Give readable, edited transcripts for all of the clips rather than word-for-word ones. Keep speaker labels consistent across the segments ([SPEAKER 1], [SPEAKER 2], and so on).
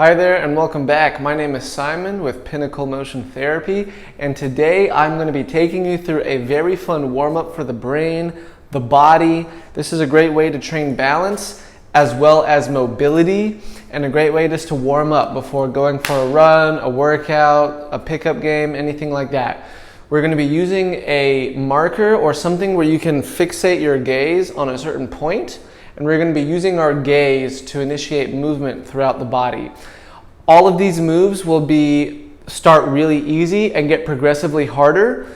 [SPEAKER 1] Hi there and welcome back. My name is Simon with Pinnacle Motion Therapy, and today I'm going to be taking you through a very fun warm-up for the brain, the body. This is a great way to train balance as well as mobility, and a great way just to warm up before going for a run, a workout, a pickup game, anything like that. We're going to be using a marker or something where you can fixate your gaze on a certain point. And we're going to be using our gaze to initiate movement throughout the body. All of these moves will start really easy and get progressively harder.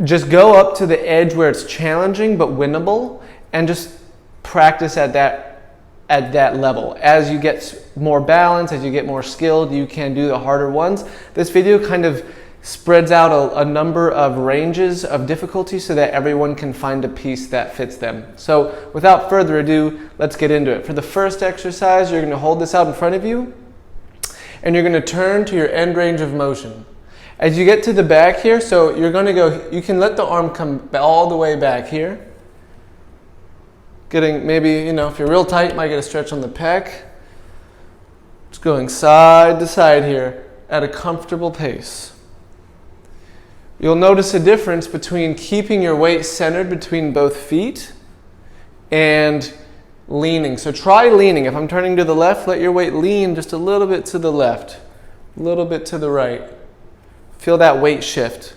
[SPEAKER 1] Just go up to the edge where it's challenging but winnable, and just practice at that level. As you get more balance, as you get more skilled, you can do the harder ones. This video kind of spreads out a number of ranges of difficulty so that everyone can find a piece that fits them. So without further ado, let's get into it. For the first exercise, you're going to hold this out in front of you and you're going to turn to your end range of motion. As you get to the back here, so you're going to go, you can let the arm come all the way back here. Getting maybe, if you're real tight, you might get a stretch on the pec. Just going side to side here at a comfortable pace. You'll notice a difference between keeping your weight centered between both feet and leaning. So try leaning. If I'm turning to the left, let your weight lean just a little bit to the left, a little bit to the right. Feel that weight shift.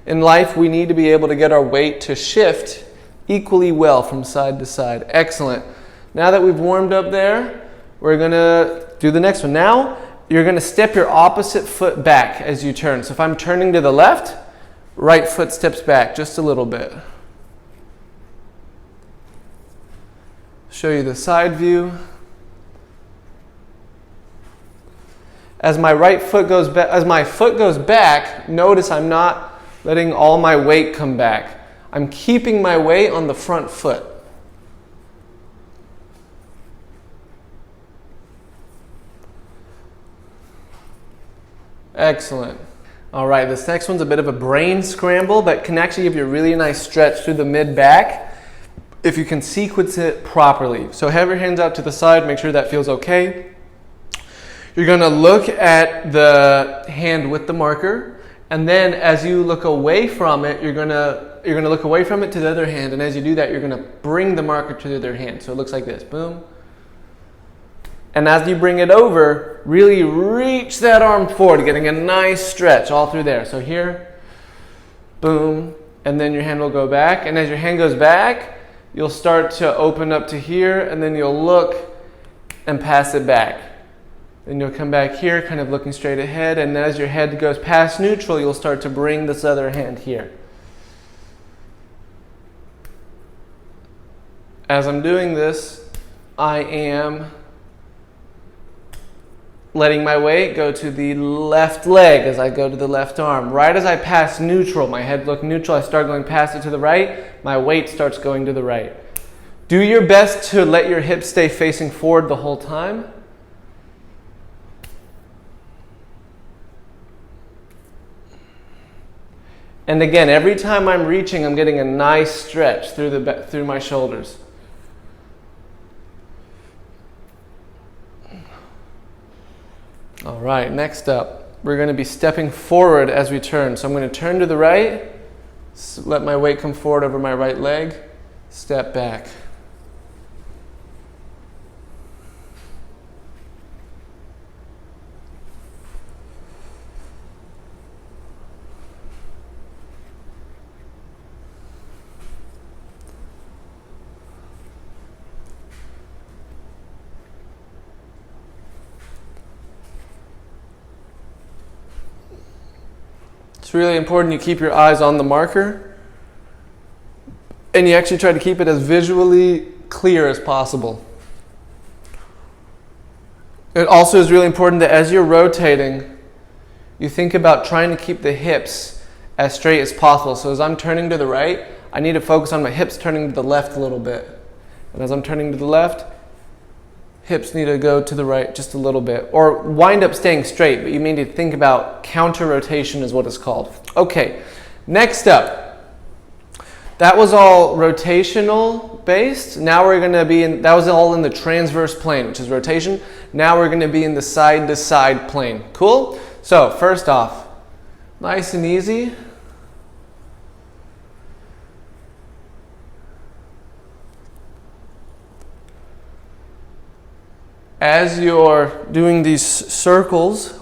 [SPEAKER 1] In life, we need to be able to get our weight to shift equally well from side to side. Excellent. Now that we've warmed up there, we're going to do the next one. Now, you're going to step your opposite foot back as you turn. So if I'm turning to the left, right foot steps back just a little bit. Show you the side view. As my foot goes back, notice I'm not letting all my weight come back. I'm keeping my weight on the front foot. Excellent. All right, this next one's a bit of a brain scramble that can actually give you a really nice stretch through the mid-back if you can sequence it properly. So have your hands out to the side, make sure that feels okay. You're going to look at the hand with the marker, and then as you look away from it, you're going to look away from it to the other hand, and as you do that, you're going to bring the marker to the other hand. So it looks like this, boom. And as you bring it over, really reach that arm forward, getting a nice stretch all through there. So here, boom, and then your hand will go back. And as your hand goes back, you'll start to open up to here, and then you'll look and pass it back. Then you'll come back here, kind of looking straight ahead, and as your head goes past neutral, you'll start to bring this other hand here. As I'm doing this, I am letting my weight go to the left leg as I go to the left arm. Right as I pass neutral, my head look neutral, I start going past it to the right, my weight starts going to the right. Do your best to let your hips stay facing forward the whole time. And again, every time I'm reaching, I'm getting a nice stretch through my shoulders. All right, next up, we're going to be stepping forward as we turn. So I'm going to turn to the right, let my weight come forward over my right leg, step back. It's really important you keep your eyes on the marker and you actually try to keep it as visually clear as possible. It also is really important that as you're rotating, you think about trying to keep the hips as straight as possible. So as I'm turning to the right, I need to focus on my hips turning to the left a little bit. And as I'm turning to the left, hips need to go to the right just a little bit, or wind up staying straight, but you need to think about counter rotation is what it's called. Okay, next up, That was all rotational based. Now we're going to be in, that was all in the transverse plane, which is rotation. Now we're going to be in the side to side plane. Cool? So first off, nice and easy. As you're doing these circles,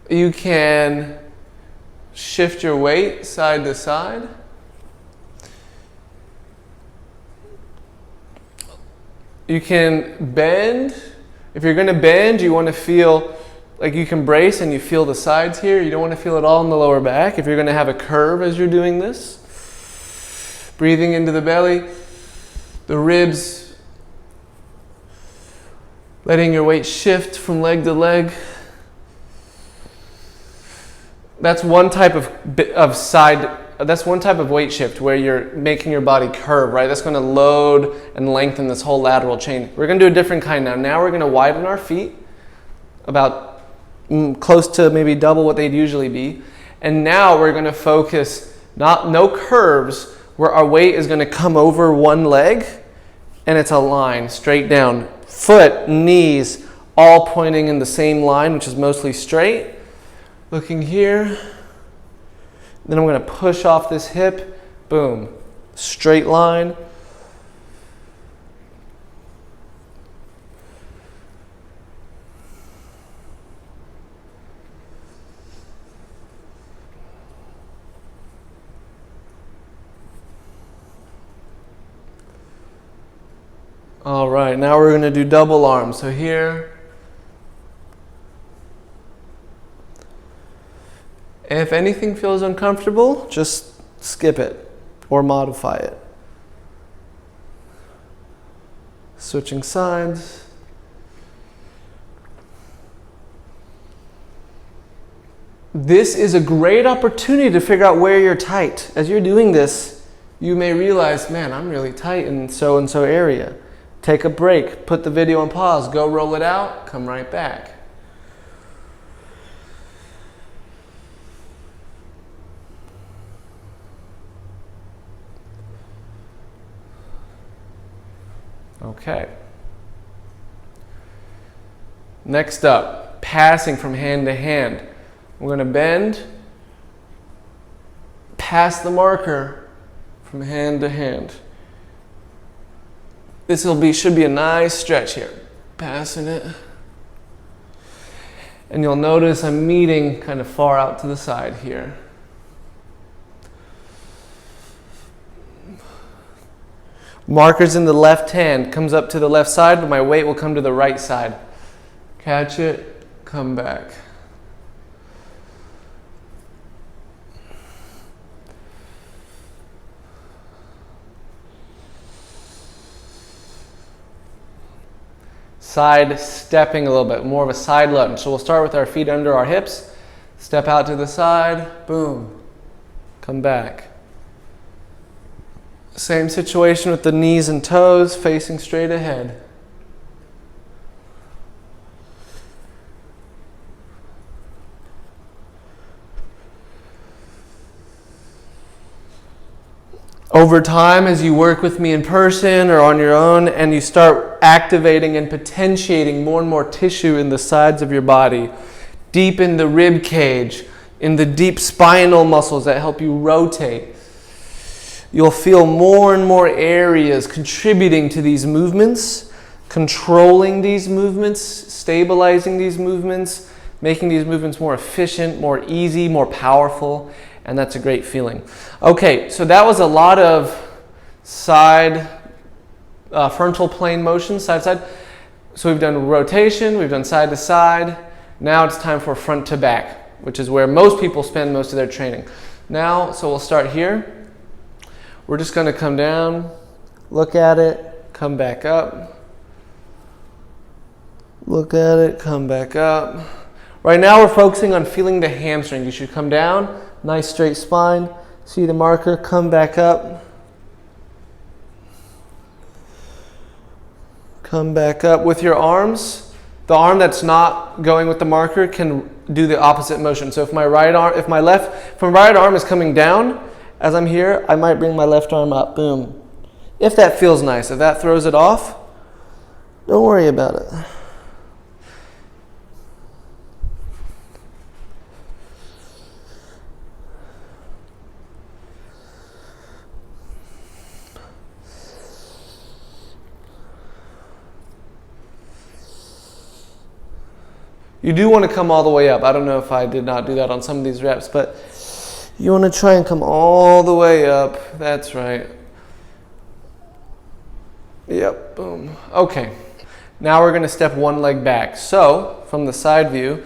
[SPEAKER 1] you can shift your weight side to side. You can bend. If you're going to bend, you want to feel like you can brace and you feel the sides here. You don't want to feel it all in the lower back. If you're going to have a curve as you're doing this, breathing into the belly, the ribs, letting your weight shift from leg to leg. That's one type of side. That's one type of weight shift where you're making your body curve, right? That's going to load and lengthen this whole lateral chain. We're going to do a different kind now. Now we're going to widen our feet about close to maybe double what they'd usually be. And now we're going to focus, no curves, where our weight is going to come over one leg and it's a line straight down. Foot, knees, all pointing in the same line, which is mostly straight. Looking here. Then I'm going to push off this hip. Boom. Straight line. All right, now we're going to do double arms. So here. If anything feels uncomfortable, just skip it or modify it. Switching sides. This is a great opportunity to figure out where you're tight. As you're doing this, you may realize, man, I'm really tight in so-and-so area. Take a break, put the video on pause, go roll it out, come right back. Okay. Next up, passing from hand to hand. We're going to bend, pass the marker from hand to hand. This should be a nice stretch here. Passing it. And you'll notice I'm meeting kind of far out to the side here. Marker's in the left hand, comes up to the left side, but my weight will come to the right side. Catch it, come back. Side stepping a little bit, more of a side lunge. So we'll start with our feet under our hips, step out to the side, boom, come back. Same situation with the knees and toes facing straight ahead. Over time, as you work with me in person or on your own, and you start activating and potentiating more and more tissue in the sides of your body, deep in the rib cage, in the deep spinal muscles that help you rotate, you'll feel more and more areas contributing to these movements, controlling these movements, stabilizing these movements, making these movements more efficient, more easy, more powerful, and that's a great feeling. Okay, so that was a lot of side, frontal plane motion, side to side. So we've done rotation, we've done side to side. Now it's time for front to back, which is where most people spend most of their training. Now, so we'll start here. We're just going to come down, look at it, come back up. Look at it, come back up. Right now we're focusing on feeling the hamstring. You should come down, nice straight spine, see the marker, come back up. Come back up with your arms. The arm that's not going with the marker can do the opposite motion. So if my right arm is coming down as I'm here, I might bring my left arm up, boom. If that feels nice, if that throws it off, don't worry about it. You do want to come all the way up. I don't know if I did not do that on some of these reps, but you want to try and come all the way up. That's right. Yep, boom. Okay, now we're going to step one leg back. So, from the side view,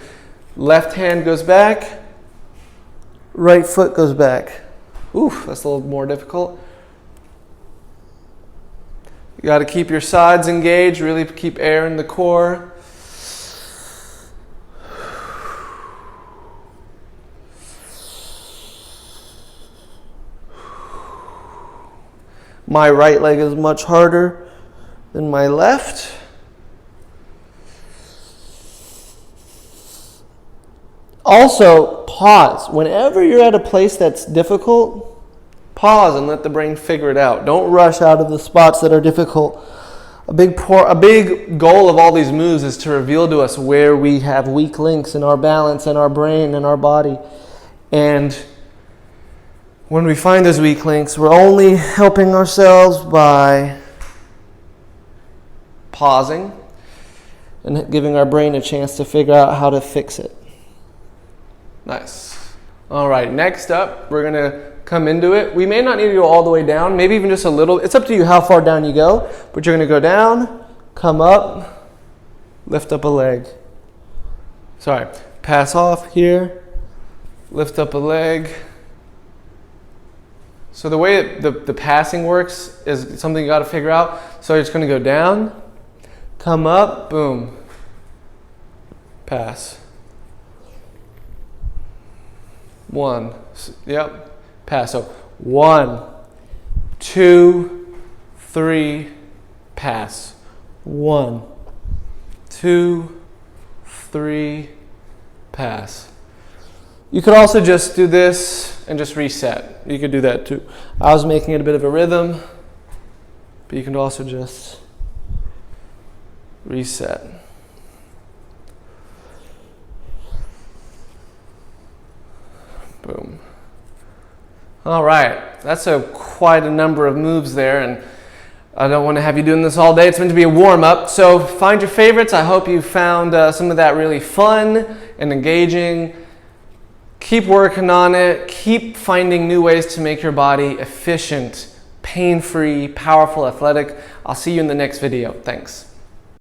[SPEAKER 1] left hand goes back, right foot goes back. Oof, that's a little more difficult. You got to keep your sides engaged, really keep air in the core. My right leg is much harder than my left. Also, pause. Whenever you're at a place that's difficult, pause and let the brain figure it out. Don't rush out of the spots that are difficult. A big goal of all these moves is to reveal to us where we have weak links in our balance, in our brain, in our body. And when we find those weak links, we're only helping ourselves by pausing and giving our brain a chance to figure out how to fix it. Nice. All right, next up, we're going to come into it. We may not need to go all the way down, maybe even just a little. It's up to you how far down you go, but you're going to go down, come up, lift up a leg. Sorry, pass off here, lift up a leg. So the way the passing works is something you got to figure out. So you're just going to go down, come up, boom, pass. One, yep, pass. So 1, 2, 3, pass. 1, 2, 3, pass. You could also just do this and just reset. You could do that too. I was making it a bit of a rhythm, but you can also just reset. Boom. All right, that's quite a number of moves there, and I don't want to have you doing this all day. It's meant to be a warm-up, so find your favorites. I hope you found some of that really fun and engaging. Keep working on it. Keep finding new ways to make your body efficient, pain-free, powerful, athletic. I'll see you in the next video. Thanks.